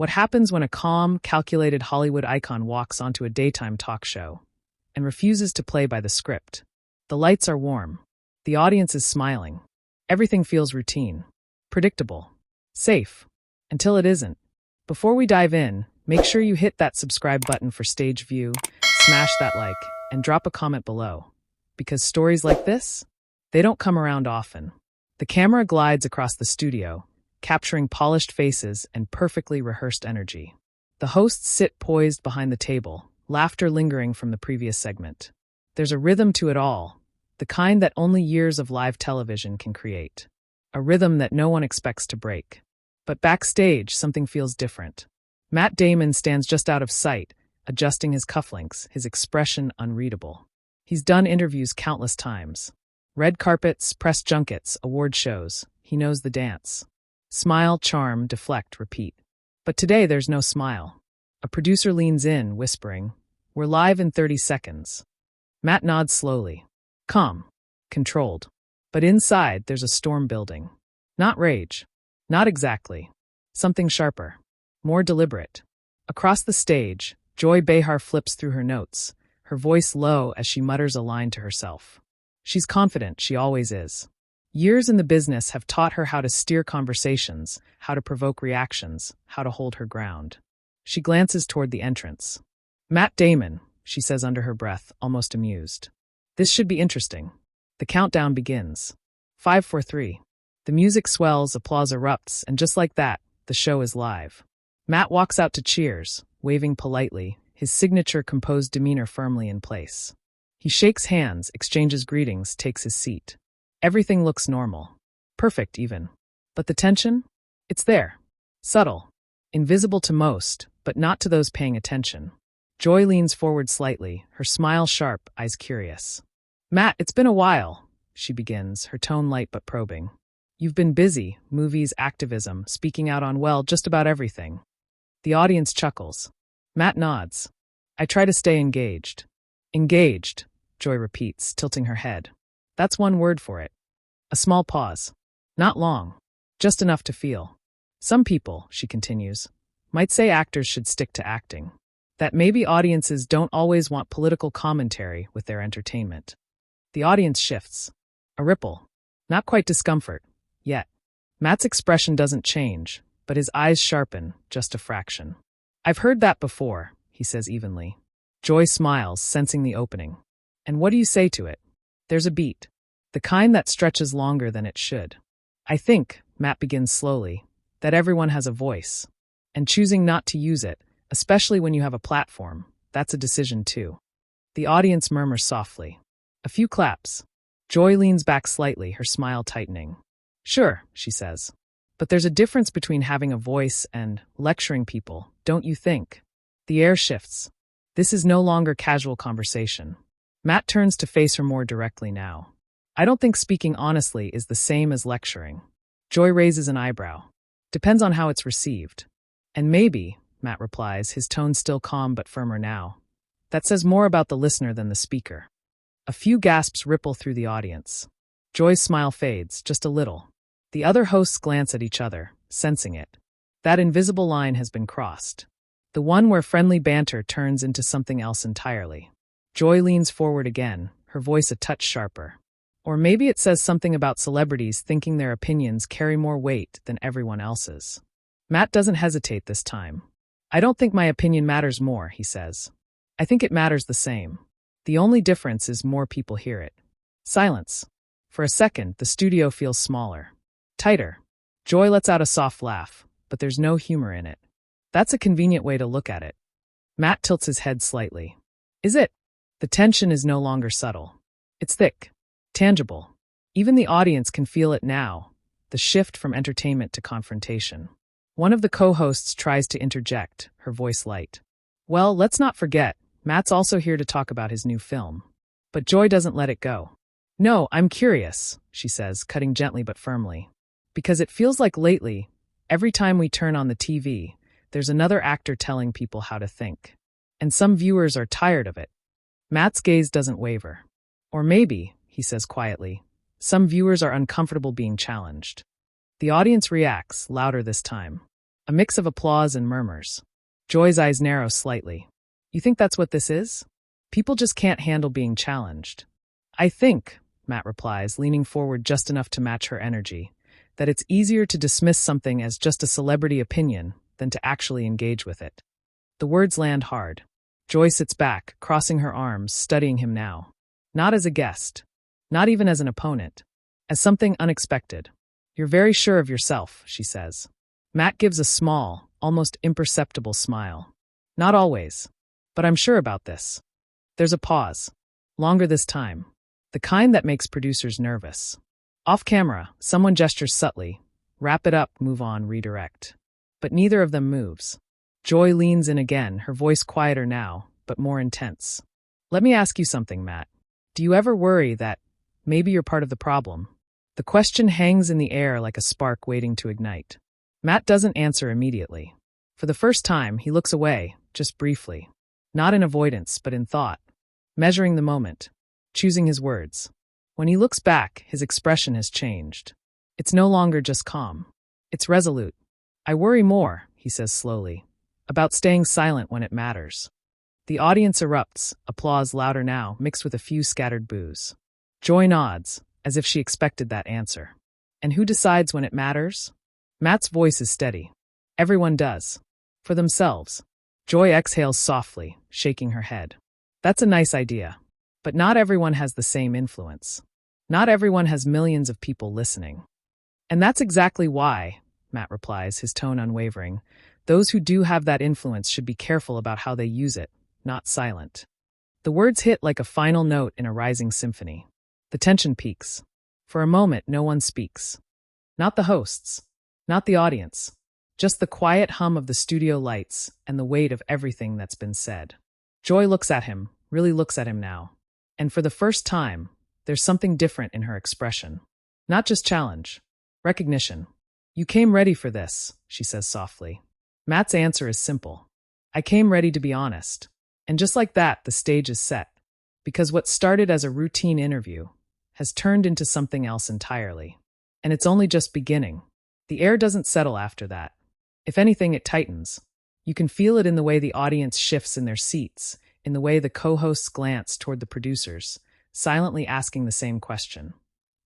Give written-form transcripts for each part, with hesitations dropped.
What happens when a calm, calculated Hollywood icon walks onto a daytime talk show and refuses to play by the script? The lights are warm. The audience is smiling. Everything feels routine, predictable, safe, until it isn't. Before we dive in, make sure you hit that subscribe button for Stage View, smash that like, and drop a comment below. Because stories like this, they don't come around often. The camera glides across the studio, capturing polished faces and perfectly rehearsed energy. The hosts sit poised behind the table, laughter lingering from the previous segment. There's a rhythm to it all, the kind that only years of live television can create. A rhythm that no one expects to break. But backstage, something feels different. Matt Damon stands just out of sight, adjusting his cufflinks, his expression unreadable. He's done interviews countless times. Red carpets, press junkets, award shows. He knows the dance. Smile, charm, deflect, repeat. But today there's no smile. A producer leans in, whispering, "We're live in 30 seconds." Matt nods slowly. Calm. Controlled. But inside, there's a storm building. Not rage. Not exactly. Something sharper. More deliberate. Across the stage, Joy Behar flips through her notes, her voice low as she mutters a line to herself. She's confident, she always is. Years in the business have taught her how to steer conversations, how to provoke reactions, how to hold her ground. She glances toward the entrance. "Matt Damon," she says under her breath, almost amused. "This should be interesting." The countdown begins. 5, 4, 3. The music swells, applause erupts, and just like that, the show is live. Matt walks out to cheers, waving politely, his signature composed demeanor firmly in place. He shakes hands, exchanges greetings, takes his seat. Everything looks normal. Perfect, even. But the tension? It's there. Subtle. Invisible to most, but not to those paying attention. Joy leans forward slightly, her smile sharp, eyes curious. "Matt, it's been a while," she begins, her tone light but probing. "You've been busy, movies, activism, speaking out on, well, just about everything." The audience chuckles. Matt nods. "I try to stay engaged." "Engaged," Joy repeats, tilting her head. That's one word for it. A small pause. Not long. Just enough to feel. Some people, she continues, might say actors should stick to acting. That maybe audiences don't always want political commentary with their entertainment. The audience shifts. A ripple. Not quite discomfort. Yet. Matt's expression doesn't change, but his eyes sharpen, just a fraction. "I've heard that before," he says evenly. Joy smiles, sensing the opening. "And what do you say to it?" There's a beat. The kind that stretches longer than it should. "I think," Matt begins slowly, "that everyone has a voice. And choosing not to use it, especially when you have a platform, that's a decision too." The audience murmurs softly. A few claps. Joy leans back slightly, her smile tightening. "Sure," she says. "But there's a difference between having a voice and lecturing people, don't you think?" The air shifts. This is no longer casual conversation. Matt turns to face her more directly now. "I don't think speaking honestly is the same as lecturing." Joy raises an eyebrow. "Depends on how it's received." "And maybe," Matt replies, his tone still calm but firmer now, "that says more about the listener than the speaker." A few gasps ripple through the audience. Joy's smile fades, just a little. The other hosts glance at each other, sensing it. That invisible line has been crossed. The one where friendly banter turns into something else entirely. Joy leans forward again, her voice a touch sharper. Or maybe it says something about celebrities thinking their opinions carry more weight than everyone else's. Matt doesn't hesitate this time. "I don't think my opinion matters more," he says. "I think it matters the same. The only difference is more people hear it." Silence. For a second, the studio feels smaller. Tighter. Joy lets out a soft laugh, but there's no humor in it. That's a convenient way to look at it. Matt tilts his head slightly. "Is it?" The tension is no longer subtle. It's thick. Tangible. Even the audience can feel it now, the shift from entertainment to confrontation. One of the co-hosts tries to interject, her voice light. "Well, let's not forget, Matt's also here to talk about his new film." But Joy doesn't let it go. "No, I'm curious," she says, cutting gently but firmly. "Because it feels like lately, every time we turn on the TV, there's another actor telling people how to think. And some viewers are tired of it." Matt's gaze doesn't waver. "Or maybe," he says quietly, "some viewers are uncomfortable being challenged." The audience reacts, louder this time. A mix of applause and murmurs. Joy's eyes narrow slightly. You think that's what this is? People just can't handle being challenged. I think, Matt replies, leaning forward just enough to match her energy, that it's easier to dismiss something as just a celebrity opinion than to actually engage with it. The words land hard. Joy sits back, crossing her arms, studying him now. Not as a guest. Not even as an opponent. As something unexpected. You're very sure of yourself, she says. Matt gives a small, almost imperceptible smile. Not always. But I'm sure about this. There's a pause. Longer this time. The kind that makes producers nervous. Off camera, someone gestures subtly. Wrap it up, move on, redirect. But neither of them moves. Joy leans in again, her voice quieter now, but more intense. Let me ask you something, Matt. Do you ever worry that maybe you're part of the problem? The question hangs in the air like a spark waiting to ignite. Matt doesn't answer immediately. For the first time, he looks away, just briefly. Not in avoidance, but in thought. Measuring the moment. Choosing his words. When he looks back, his expression has changed. It's no longer just calm. It's resolute. I worry more, he says slowly, about staying silent when it matters. The audience erupts, applause louder now, mixed with a few scattered boos. Joy nods, as if she expected that answer. And who decides when it matters? Matt's voice is steady. Everyone does. For themselves. Joy exhales softly, shaking her head. That's a nice idea. But not everyone has the same influence. Not everyone has millions of people listening. And that's exactly why, Matt replies, his tone unwavering, those who do have that influence should be careful about how they use it, not silent. The words hit like a final note in a rising symphony. The tension peaks. For a moment, no one speaks. Not the hosts. Not the audience. Just the quiet hum of the studio lights and the weight of everything that's been said. Joy looks at him, really looks at him now. And for the first time, there's something different in her expression. Not just challenge. Recognition. You came ready for this, she says softly. Matt's answer is simple. I came ready to be honest. And just like that, the stage is set. Because what started as a routine interview has turned into something else entirely. And it's only just beginning. The air doesn't settle after that. If anything, it tightens. You can feel it in the way the audience shifts in their seats, in the way the co-hosts glance toward the producers, silently asking the same question.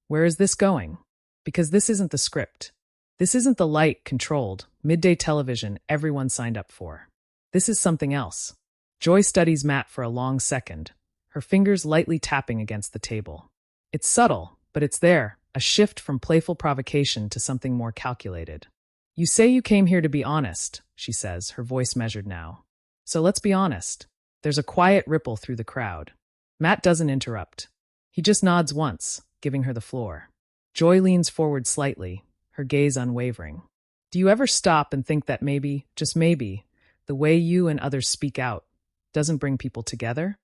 Where is this going? Because this isn't the script. This isn't the light, controlled, midday television everyone signed up for. This is something else. Joy studies Matt for a long second, her fingers lightly tapping against the table. It's subtle, but it's there, a shift from playful provocation to something more calculated. You say you came here to be honest, she says, her voice measured now. So let's be honest. There's a quiet ripple through the crowd. Matt doesn't interrupt. He just nods once, giving her the floor. Joy leans forward slightly, her gaze unwavering. Do you ever stop and think that maybe, just maybe, the way you and others speak out doesn't bring people together?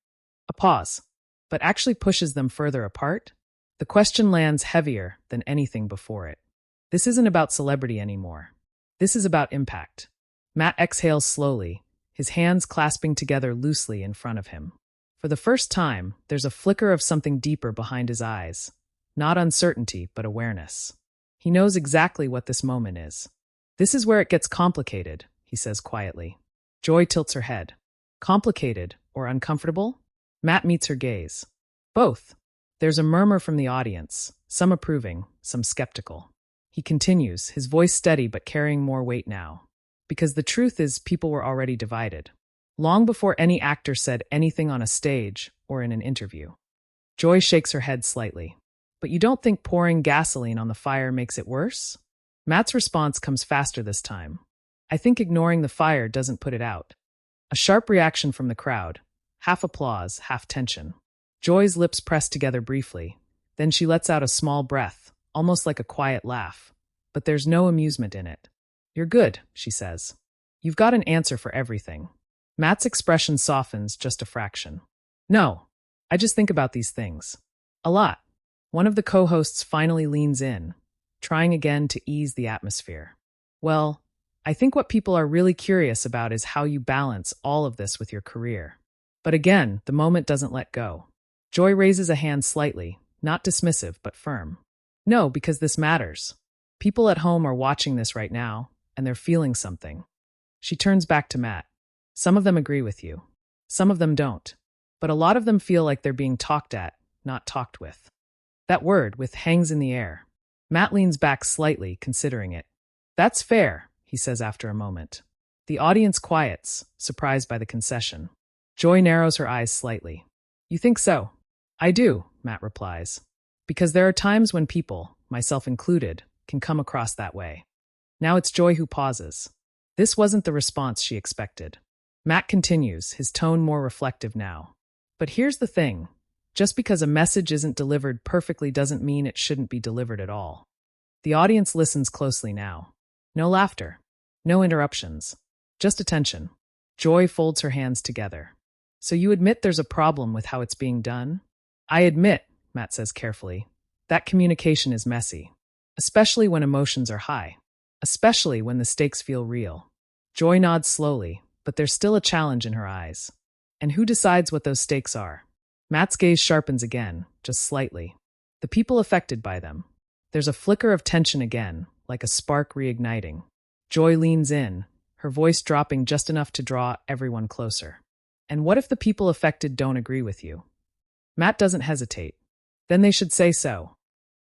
A pause, but actually pushes them further apart? The question lands heavier than anything before it. This isn't about celebrity anymore. This is about impact. Matt exhales slowly, his hands clasping together loosely in front of him. For the first time, there's a flicker of something deeper behind his eyes. Not uncertainty, but awareness. He knows exactly what this moment is. This is where it gets complicated, he says quietly. Joy tilts her head. Complicated or uncomfortable? Matt meets her gaze. Both. There's a murmur from the audience, some approving, some skeptical. He continues, his voice steady but carrying more weight now. Because the truth is, people were already divided. Long before any actor said anything on a stage or in an interview. Joy shakes her head slightly. But you don't think pouring gasoline on the fire makes it worse? Matt's response comes faster this time. I think ignoring the fire doesn't put it out. A sharp reaction from the crowd. Half applause, half tension. Joy's lips press together briefly. Then she lets out a small breath, almost like a quiet laugh. But there's no amusement in it. You're good, she says. You've got an answer for everything. Matt's expression softens just a fraction. No, I just think about these things. A lot. One of the co-hosts finally leans in, trying again to ease the atmosphere. Well, I think what people are really curious about is how you balance all of this with your career. But again, the moment doesn't let go. Joy raises a hand slightly, not dismissive, but firm. No, because this matters. People at home are watching this right now, and they're feeling something. She turns back to Matt. Some of them agree with you. Some of them don't. But a lot of them feel like they're being talked at, not talked with. That word, with, hangs in the air. Matt leans back slightly, considering it. That's fair, he says after a moment. The audience quiets, surprised by the concession. Joy narrows her eyes slightly. You think so? I do, Matt replies. Because there are times when people, myself included, can come across that way. Now it's Joy who pauses. This wasn't the response she expected. Matt continues, his tone more reflective now. But here's the thing. Just because a message isn't delivered perfectly doesn't mean it shouldn't be delivered at all. The audience listens closely now. No laughter. No interruptions. Just attention. Joy folds her hands together. So you admit there's a problem with how it's being done? I admit, Matt says carefully, that communication is messy. Especially when emotions are high. Especially when the stakes feel real. Joy nods slowly, but there's still a challenge in her eyes. And who decides what those stakes are? Matt's gaze sharpens again, just slightly. The people affected by them. There's a flicker of tension again, like a spark reigniting. Joy leans in, her voice dropping just enough to draw everyone closer. And what if the people affected don't agree with you? Matt doesn't hesitate. Then they should say so.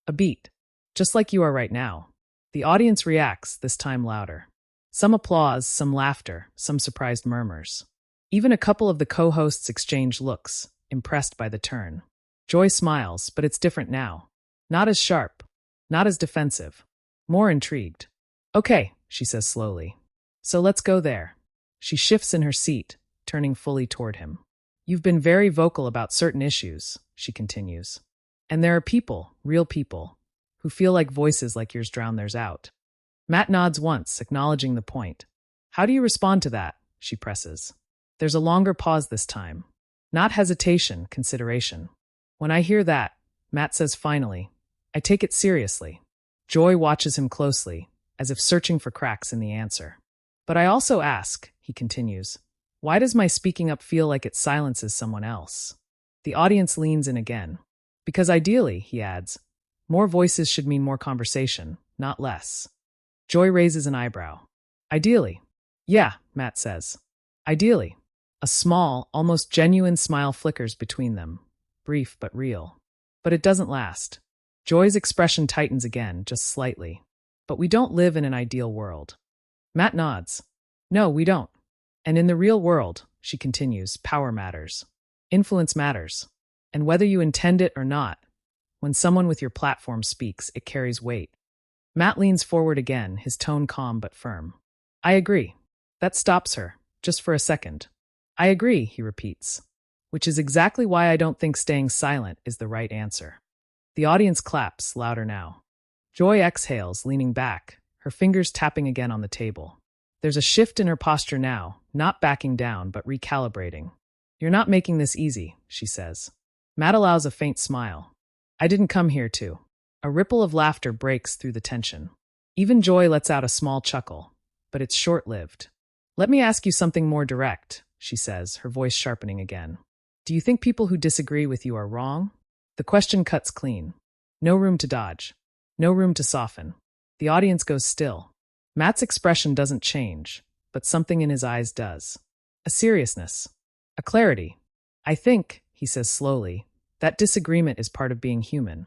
A beat. Just like you are right now. The audience reacts, this time louder. Some applause, some laughter, some surprised murmurs. Even a couple of the co-hosts exchange looks, impressed by the turn. Joy smiles, but it's different now. Not as sharp. Not as defensive. More intrigued. Okay, she says slowly. So let's go there. She shifts in her seat, turning fully toward him. You've been very vocal about certain issues, she continues. And there are people, real people, who feel like voices like yours drown theirs out. Matt nods once, acknowledging the point. How do you respond to that? She presses. There's a longer pause this time. Not hesitation, consideration. When I hear that, Matt says finally, I take it seriously. Joy watches him closely, as if searching for cracks in the answer. But I also ask, he continues, why does my speaking up feel like it silences someone else? The audience leans in again. Because ideally, he adds, more voices should mean more conversation, not less. Joy raises an eyebrow. Ideally. Yeah, Matt says. Ideally. A small, almost genuine smile flickers between them. Brief but real. But it doesn't last. Joy's expression tightens again, just slightly. But we don't live in an ideal world. Matt nods. No, we don't. And in the real world, she continues, power matters. Influence matters. And whether you intend it or not, when someone with your platform speaks, it carries weight. Matt leans forward again, his tone calm but firm. I agree. That stops her, just for a second. I agree, he repeats. Which is exactly why I don't think staying silent is the right answer. The audience claps, louder now. Joy exhales, leaning back, her fingers tapping again on the table. There's a shift in her posture now, not backing down, but recalibrating. You're not making this easy, she says. Matt allows a faint smile. I didn't come here to. A ripple of laughter breaks through the tension. Even Joy lets out a small chuckle, but it's short-lived. Let me ask you something more direct, she says, her voice sharpening again. Do you think people who disagree with you are wrong? The question cuts clean. No room to dodge. No room to soften. The audience goes still. Matt's expression doesn't change, but something in his eyes does. A seriousness. A clarity. I think, he says slowly, that disagreement is part of being human.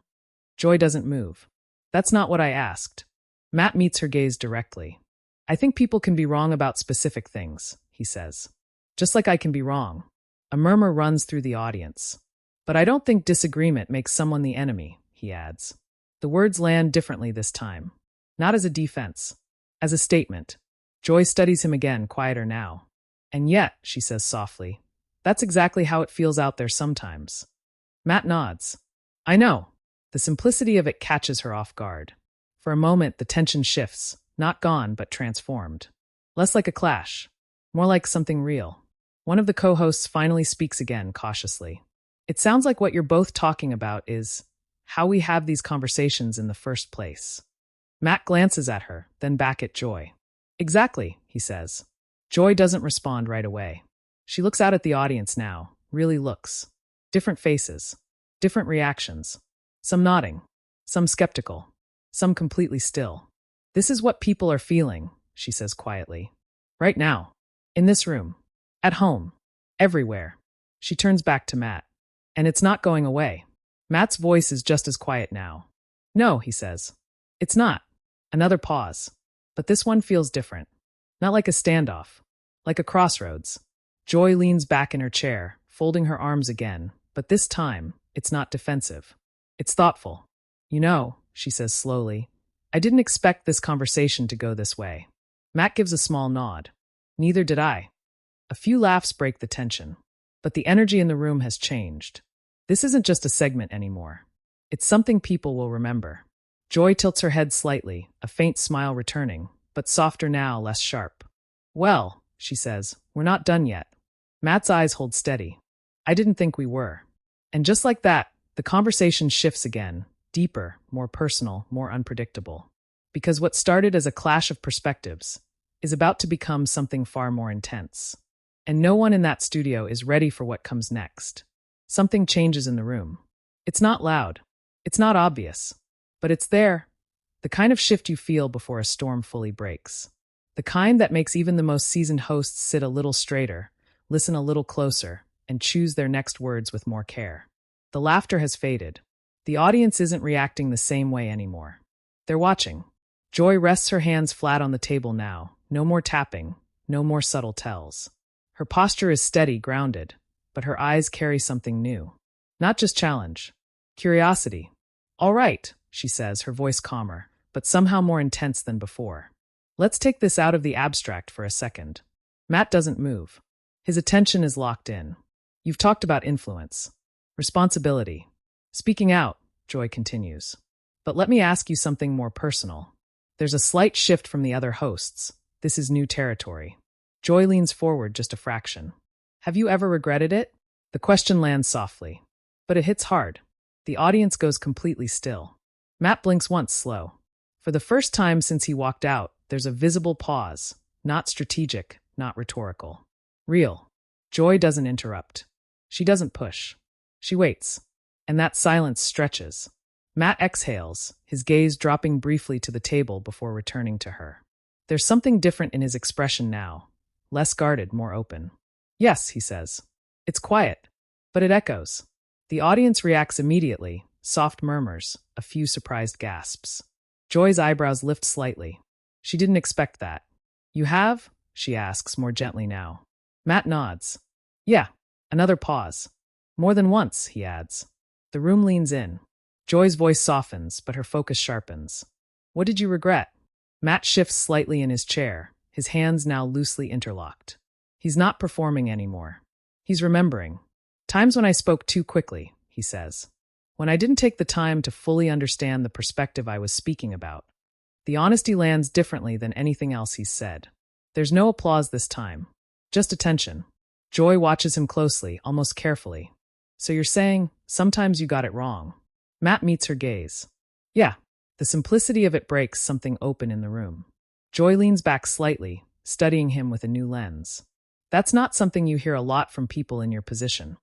Joy doesn't move. That's not what I asked. Matt meets her gaze directly. I think people can be wrong about specific things, he says. Just like I can be wrong. A murmur runs through the audience. But I don't think disagreement makes someone the enemy, he adds. The words land differently this time. Not as a defense. As a statement. Joy studies him again, quieter now. And yet, she says softly, that's exactly how it feels out there sometimes. Matt nods. I know. The simplicity of it catches her off guard. For a moment, the tension shifts, not gone, but transformed. Less like a clash, more like something real. One of the co-hosts finally speaks again, cautiously. It sounds like what you're both talking about is how we have these conversations in the first place. Matt glances at her, then back at Joy. Exactly, he says. Joy doesn't respond right away. She looks out at the audience now, really looks. Different faces, different reactions. Some nodding, some skeptical, some completely still. This is what people are feeling, she says quietly. Right now. In this room. At home. Everywhere. She turns back to Matt. And it's not going away. Matt's voice is just as quiet now. No, he says. It's not. Another pause. But this one feels different. Not like a standoff. Like a crossroads. Joy leans back in her chair, folding her arms again, but this time, it's not defensive. It's thoughtful. You know, she says slowly, I didn't expect this conversation to go this way. Matt gives a small nod. Neither did I. A few laughs break the tension. But the energy in the room has changed. This isn't just a segment anymore. It's something people will remember. Joy tilts her head slightly, a faint smile returning, but softer now, less sharp. Well, she says, we're not done yet. Matt's eyes hold steady. I didn't think we were. And just like that, the conversation shifts again, deeper, more personal, more unpredictable. Because what started as a clash of perspectives is about to become something far more intense. And no one in that studio is ready for what comes next. Something changes in the room. It's not loud. It's not obvious. But it's there. The kind of shift you feel before a storm fully breaks. The kind that makes even the most seasoned hosts sit a little straighter, listen a little closer, and choose their next words with more care. The laughter has faded. The audience isn't reacting the same way anymore. They're watching. Joy rests her hands flat on the table now. No more tapping. No more subtle tells. Her posture is steady, grounded, but her eyes carry something new. Not just challenge. Curiosity. All right, she says, her voice calmer, but somehow more intense than before. Let's take this out of the abstract for a second. Matt doesn't move. His attention is locked in. You've talked about influence. Responsibility. Speaking out, Joy continues. But let me ask you something more personal. There's a slight shift from the other hosts. This is new territory. Joy leans forward just a fraction. Have you ever regretted it? The question lands softly. But it hits hard. The audience goes completely still. Matt blinks once, slow. For the first time since he walked out, there's a visible pause. Not strategic, not rhetorical. Real. Joy doesn't interrupt. She doesn't push. She waits. And that silence stretches. Matt exhales, his gaze dropping briefly to the table before returning to her. There's something different in his expression now. Less guarded, more open. Yes, he says. It's quiet, but it echoes. The audience reacts immediately, soft murmurs, a few surprised gasps. Joy's eyebrows lift slightly. She didn't expect that. You have? She asks, more gently now. Matt nods. Yeah. Another pause. More than once, he adds. The room leans in. Joy's voice softens, but her focus sharpens. What did you regret? Matt shifts slightly in his chair, his hands now loosely interlocked. He's not performing anymore. He's remembering. Times when I spoke too quickly, he says. When I didn't take the time to fully understand the perspective I was speaking about. The honesty lands differently than anything else he's said. There's no applause this time. Just attention. Joy watches him closely, almost carefully. So you're saying, sometimes you got it wrong. Matt meets her gaze. Yeah. The simplicity of it breaks something open in the room. Joy leans back slightly, studying him with a new lens. That's not something you hear a lot from people in your position.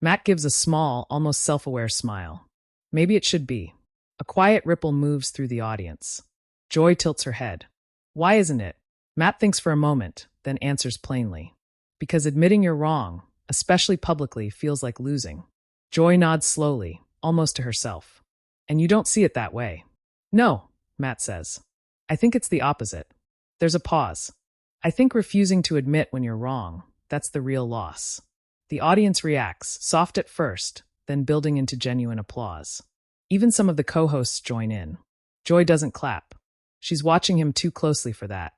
Matt gives a small, almost self-aware smile. Maybe it should be. A quiet ripple moves through the audience. Joy tilts her head. Why isn't it? Matt thinks for a moment, then answers plainly. Because admitting you're wrong, especially publicly, feels like losing. Joy nods slowly, almost to herself. And you don't see it that way. No, Matt says. I think it's the opposite. There's a pause. I think refusing to admit when you're wrong, that's the real loss. The audience reacts, soft at first, then building into genuine applause. Even some of the co-hosts join in. Joy doesn't clap. She's watching him too closely for that.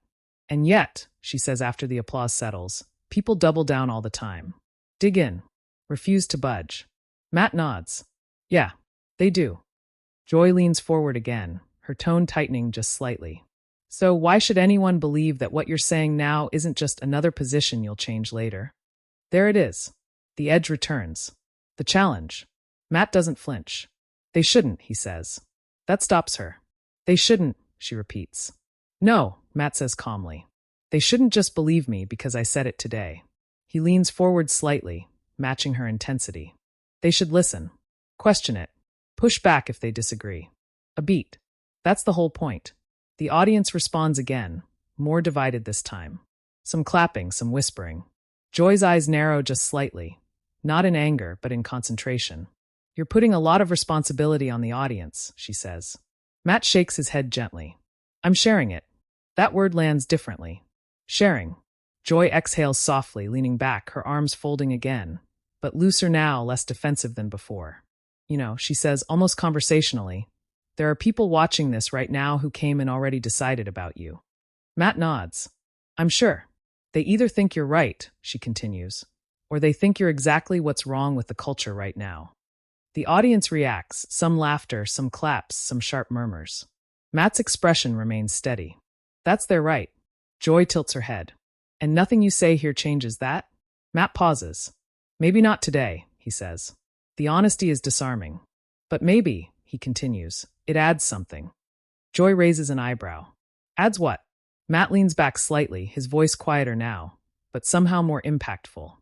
And yet, she says after the applause settles, people double down all the time. Dig in. Refuse to budge. Matt nods. Yeah, they do. Joy leans forward again, her tone tightening just slightly. So why should anyone believe that what you're saying now isn't just another position you'll change later? There it is. The edge returns. The challenge. Matt doesn't flinch. They shouldn't, he says. That stops her. They shouldn't, she repeats. No, Matt says calmly. They shouldn't just believe me because I said it today. He leans forward slightly, matching her intensity. They should listen. Question it. Push back if they disagree. A beat. That's the whole point. The audience responds again, more divided this time. Some clapping, some whispering. Joy's eyes narrow just slightly, not in anger, but in concentration. You're putting a lot of responsibility on the audience, she says. Matt shakes his head gently. I'm sharing it. That word lands differently. Sharing. Joy exhales softly, leaning back, her arms folding again, but looser now, less defensive than before. She says, almost conversationally, there are people watching this right now who came and already decided about you. Matt nods. I'm sure. They either think you're right, she continues, or they think you're exactly what's wrong with the culture right now. The audience reacts, some laughter, some claps, some sharp murmurs. Matt's expression remains steady. That's their right. Joy tilts her head. And nothing you say here changes that? Matt pauses. Maybe not today, he says. The honesty is disarming. But maybe, he continues, it adds something. Joy raises an eyebrow. Adds what? Matt leans back slightly, his voice quieter now, but somehow more impactful.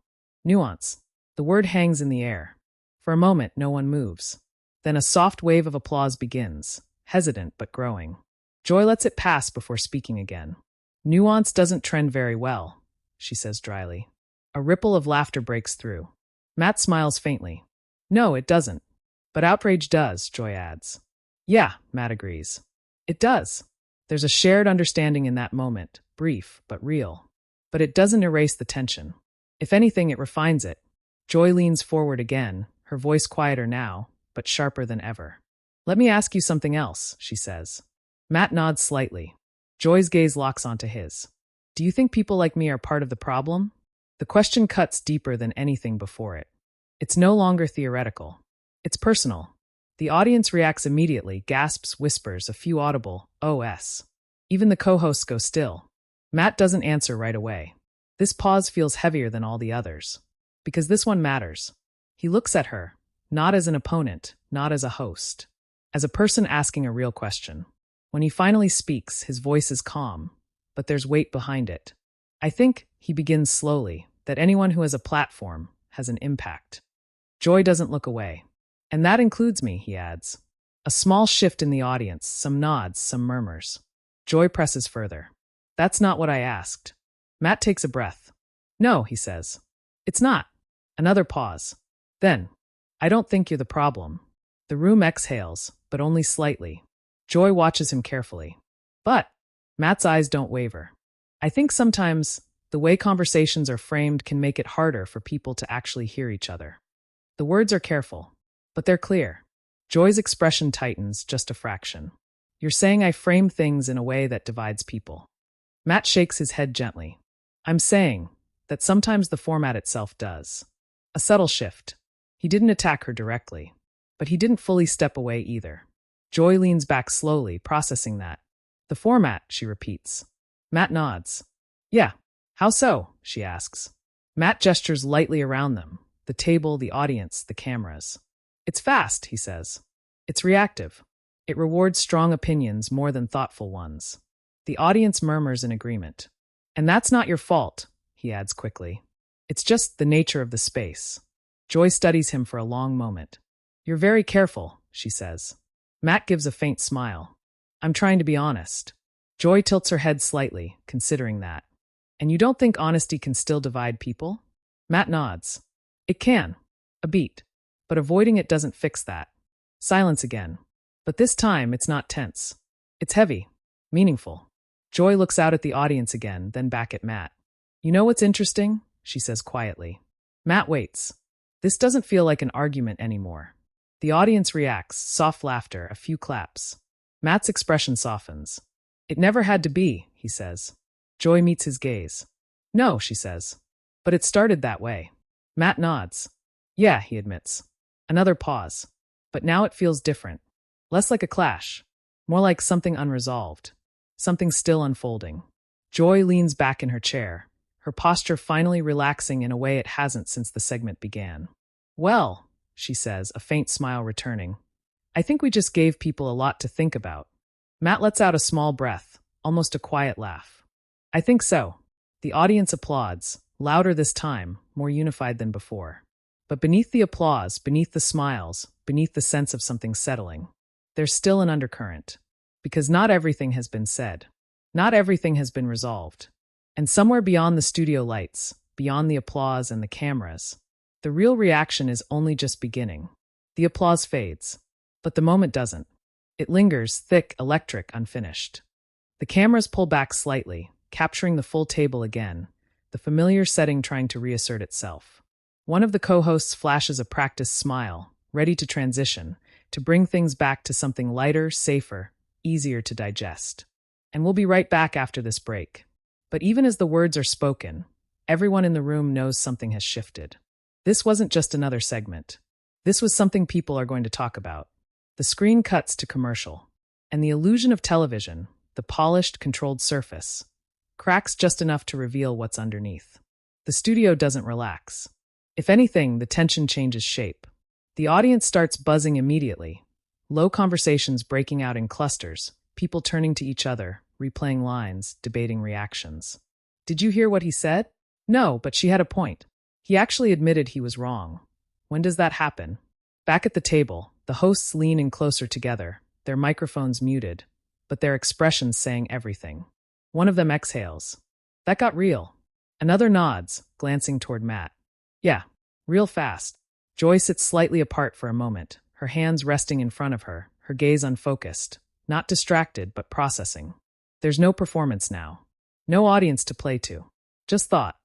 Nuance. The word hangs in the air. For a moment, no one moves. Then a soft wave of applause begins, hesitant but growing. Joy lets it pass before speaking again. Nuance doesn't trend very well, she says dryly. A ripple of laughter breaks through. Matt smiles faintly. No, it doesn't. But outrage does, Joy adds. Yeah, Matt agrees. It does. There's a shared understanding in that moment, brief but real. But it doesn't erase the tension. If anything, it refines it. Joy leans forward again, her voice quieter now, but sharper than ever. Let me ask you something else, she says. Matt nods slightly. Joy's gaze locks onto his. Do you think people like me are part of the problem? The question cuts deeper than anything before it. It's no longer theoretical. It's personal. The audience reacts immediately, gasps, whispers, a few audible "OS." Even the co-hosts go still. Matt doesn't answer right away. This pause feels heavier than all the others. Because this one matters. He looks at her, not as an opponent, not as a host. As a person asking a real question. When he finally speaks, his voice is calm, but there's weight behind it. I think, he begins slowly, that anyone who has a platform has an impact. Joy doesn't look away. And that includes me, he adds. A small shift in the audience, some nods, some murmurs. Joy presses further. That's not what I asked. Matt takes a breath. No, he says. It's not. Another pause. Then, I don't think you're the problem. The room exhales, but only slightly. Joy watches him carefully. But, Matt's eyes don't waver. I think sometimes the way conversations are framed can make it harder for people to actually hear each other. The words are careful. But they're clear. Joy's expression tightens just a fraction. You're saying I frame things in a way that divides people. Matt shakes his head gently. I'm saying that sometimes the format itself does. A subtle shift. He didn't attack her directly, but he didn't fully step away either. Joy leans back slowly, processing that. The format, she repeats. Matt nods. Yeah. How so? She asks. Matt gestures lightly around them. The table, the audience, the cameras. It's fast, he says. It's reactive. It rewards strong opinions more than thoughtful ones. The audience murmurs in agreement. And that's not your fault, he adds quickly. It's just the nature of the space. Joy studies him for a long moment. You're very careful, she says. Matt gives a faint smile. I'm trying to be honest. Joy tilts her head slightly, considering that. And you don't think honesty can still divide people? Matt nods. It can. A beat. But avoiding it doesn't fix that. Silence again. But this time, it's not tense. It's heavy. Meaningful. Joy looks out at the audience again, then back at Matt. You know what's interesting? She says quietly. Matt waits. This doesn't feel like an argument anymore. The audience reacts, soft laughter, a few claps. Matt's expression softens. It never had to be, he says. Joy meets his gaze. No, she says. But it started that way. Matt nods. Yeah, he admits. Another pause. But now it feels different. Less like a clash. More like something unresolved. Something still unfolding. Joy leans back in her chair, her posture finally relaxing in a way it hasn't since the segment began. Well, she says, a faint smile returning. I think we just gave people a lot to think about. Matt lets out a small breath, almost a quiet laugh. I think so. The audience applauds, louder this time, more unified than before. But beneath the applause, beneath the smiles, beneath the sense of something settling, there's still an undercurrent. Because not everything has been said. Not everything has been resolved. And somewhere beyond the studio lights, beyond the applause and the cameras, the real reaction is only just beginning. The applause fades, but the moment doesn't. It lingers, thick, electric, unfinished. The cameras pull back slightly, capturing the full table again, the familiar setting trying to reassert itself. One of the co-hosts flashes a practiced smile, ready to transition, to bring things back to something lighter, safer, easier to digest. And we'll be right back after this break. But even as the words are spoken, everyone in the room knows something has shifted. This wasn't just another segment. This was something people are going to talk about. The screen cuts to commercial, and the illusion of television, the polished, controlled surface, cracks just enough to reveal what's underneath. The studio doesn't relax. If anything, the tension changes shape. The audience starts buzzing immediately, low conversations breaking out in clusters, people turning to each other, replaying lines, debating reactions. Did you hear what he said? No, but she had a point. He actually admitted he was wrong. When does that happen? Back at the table, the hosts lean in closer together, their microphones muted, but their expressions saying everything. One of them exhales. That got real. Another nods, glancing toward Matt. Yeah, real fast. Joy sits slightly apart for a moment, her hands resting in front of her, her gaze unfocused, not distracted but processing. There's no performance now. No audience to play to. Just thought.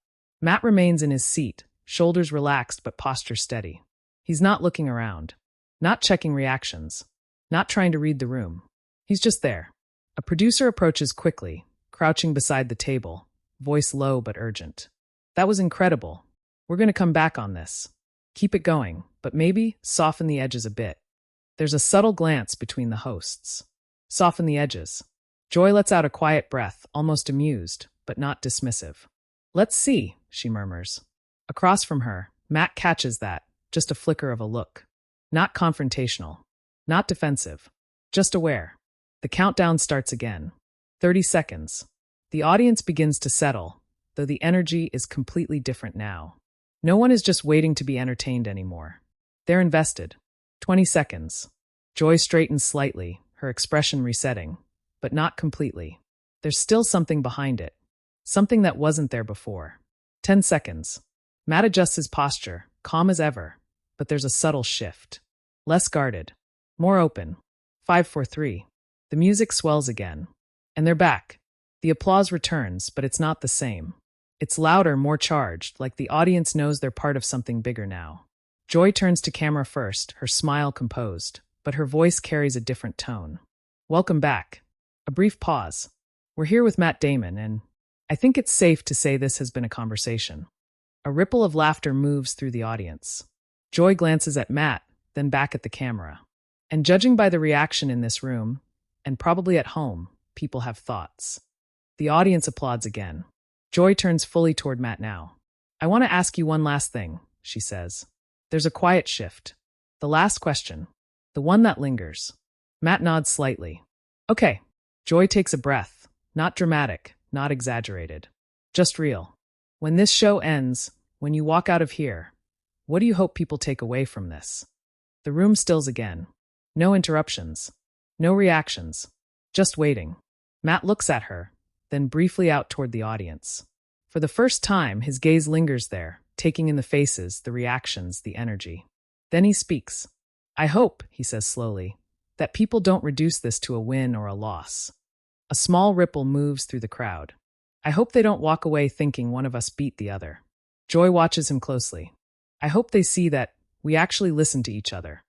Matt remains in his seat, shoulders relaxed but posture steady. He's not looking around, not checking reactions, not trying to read the room. He's just there. A producer approaches quickly, crouching beside the table, voice low but urgent. That was incredible. We're going to come back on this. Keep it going, but maybe soften the edges a bit. There's a subtle glance between the hosts. Soften the edges. Joy lets out a quiet breath, almost amused, but not dismissive. Let's see, she murmurs. Across from her, Matt catches that, just a flicker of a look. Not confrontational. Not defensive. Just aware. The countdown starts again. 30 seconds. The audience begins to settle, though the energy is completely different now. No one is just waiting to be entertained anymore. They're invested. 20 seconds. Joy straightens slightly, her expression resetting, but not completely. There's still something behind it. Something that wasn't there before. 10 seconds. Matt adjusts his posture, calm as ever, but there's a subtle shift. Less guarded. More open. 5, 4, 3. The music swells again. And they're back. The applause returns, but it's not the same. It's louder, more charged, like the audience knows they're part of something bigger now. Joy turns to camera first, her smile composed, but her voice carries a different tone. Welcome back. A brief pause. We're here with Matt Damon, and I think it's safe to say this has been a conversation. A ripple of laughter moves through the audience. Joy glances at Matt, then back at the camera. And judging by the reaction in this room, and probably at home, people have thoughts. The audience applauds again. Joy turns fully toward Matt now. I want to ask you one last thing, she says. There's a quiet shift. The last question. The one that lingers. Matt nods slightly. Okay. Joy takes a breath. Not dramatic, not exaggerated. Just real. When this show ends, when you walk out of here, what do you hope people take away from this? The room stills again. No interruptions. No reactions. Just waiting. Matt looks at her, then briefly out toward the audience. For the first time, his gaze lingers there, taking in the faces, the reactions, the energy. Then he speaks. I hope, he says slowly, that people don't reduce this to a win or a loss. A small ripple moves through the crowd. I hope they don't walk away thinking one of us beat the other. Joy watches him closely. I hope they see that we actually listen to each other.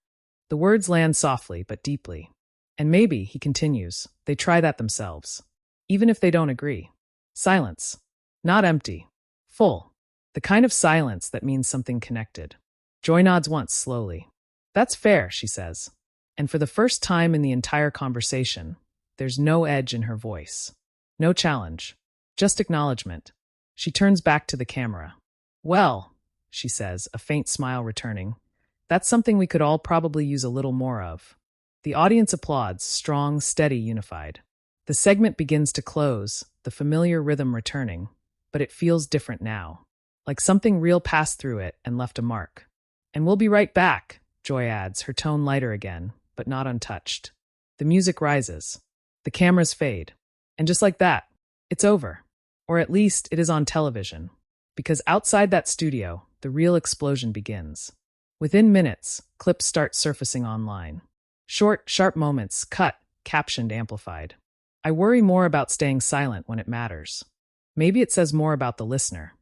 The words land softly but deeply. And maybe, he continues, they try that themselves. Even if they don't agree. Silence. Not empty. Full. The kind of silence that means something connected. Joy nods once, slowly. That's fair, she says. And for the first time in the entire conversation, there's no edge in her voice. No challenge. Just acknowledgement. She turns back to the camera. Well, she says, a faint smile returning, that's something we could all probably use a little more of. The audience applauds, strong, steady, unified. The segment begins to close, the familiar rhythm returning, but it feels different now. Like something real passed through it and left a mark. And we'll be right back, Joy adds, her tone lighter again, but not untouched. The music rises. The cameras fade. And just like that, it's over. Or at least it is on television. Because outside that studio, the real explosion begins. Within minutes, clips start surfacing online. Short, sharp moments, cut, captioned, amplified. I worry more about staying silent when it matters. Maybe it says more about the listener.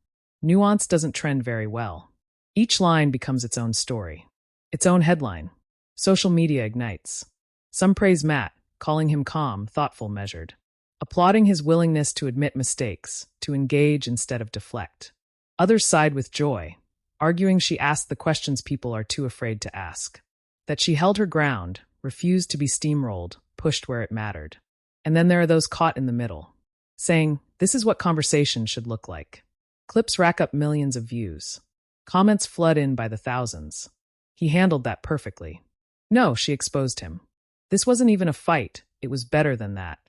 Nuance doesn't trend very well. Each line becomes its own story, its own headline. Social media ignites. Some praise Matt, calling him calm, thoughtful, measured. Applauding his willingness to admit mistakes, to engage instead of deflect. Others side with Joy, arguing she asked the questions people are too afraid to ask. That she held her ground, refused to be steamrolled, pushed where it mattered. And then there are those caught in the middle, saying, this is what conversation should look like. Clips rack up millions of views. Comments flood in by the thousands. He handled that perfectly. No, she exposed him. This wasn't even a fight, it was better than that.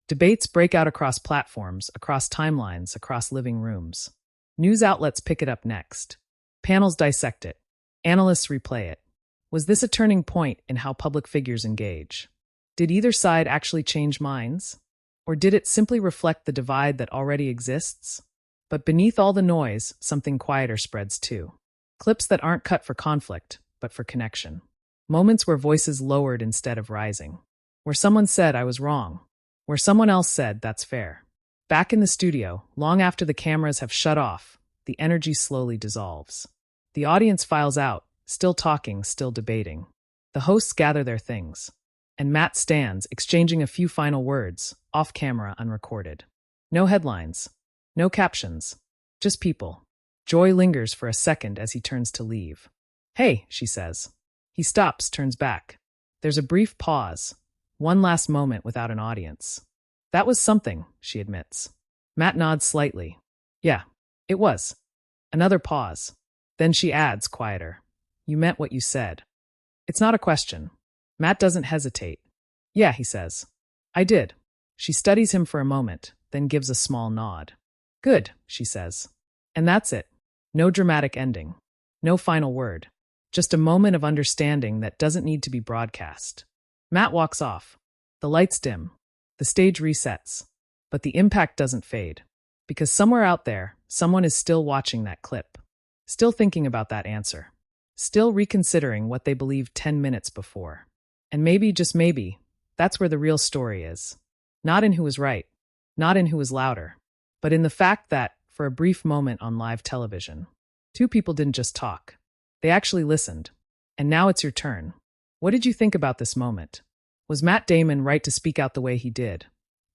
Debates break out across platforms, across timelines, across living rooms. News outlets pick it up next. Panels dissect it. Analysts replay it. Was this a turning point in how public figures engage? Did either side actually change minds? Or did it simply reflect the divide that already exists? But beneath all the noise, something quieter spreads too. Clips that aren't cut for conflict, but for connection. Moments where voices lowered instead of rising. Where someone said, I was wrong. Where someone else said, that's fair. Back in the studio, long after the cameras have shut off, the energy slowly dissolves. The audience files out, still talking, still debating. The hosts gather their things. And Matt stands, exchanging a few final words, off camera, unrecorded. No headlines. No captions. Just people. Joy lingers for a second as he turns to leave. Hey, she says. He stops, turns back. There's a brief pause. One last moment without an audience. That was something, she admits. Matt nods slightly. Yeah, it was. Another pause. Then she adds, quieter. You meant what you said. It's not a question. Matt doesn't hesitate. Yeah, he says. I did. She studies him for a moment, then gives a small nod. Good, she says. And that's it. No dramatic ending. No final word. Just a moment of understanding that doesn't need to be broadcast. Matt walks off. The lights dim. The stage resets. But the impact doesn't fade. Because somewhere out there, someone is still watching that clip. Still thinking about that answer. Still reconsidering what they believed 10 minutes before. And maybe, just maybe, that's where the real story is. Not in who was right. Not in who was louder. But in the fact that, for a brief moment on live television, two people didn't just talk. They actually listened. And now it's your turn. What did you think about this moment? Was Matt Damon right to speak out the way he did?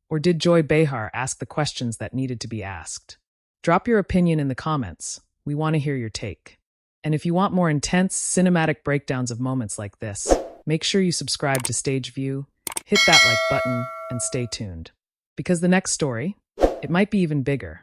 Or did Joy Behar ask the questions that needed to be asked? Drop your opinion in the comments. We want to hear your take. And if you want more intense, cinematic breakdowns of moments like this, make sure you subscribe to Stage View, hit that like button, and stay tuned. Because the next story, it might be even bigger.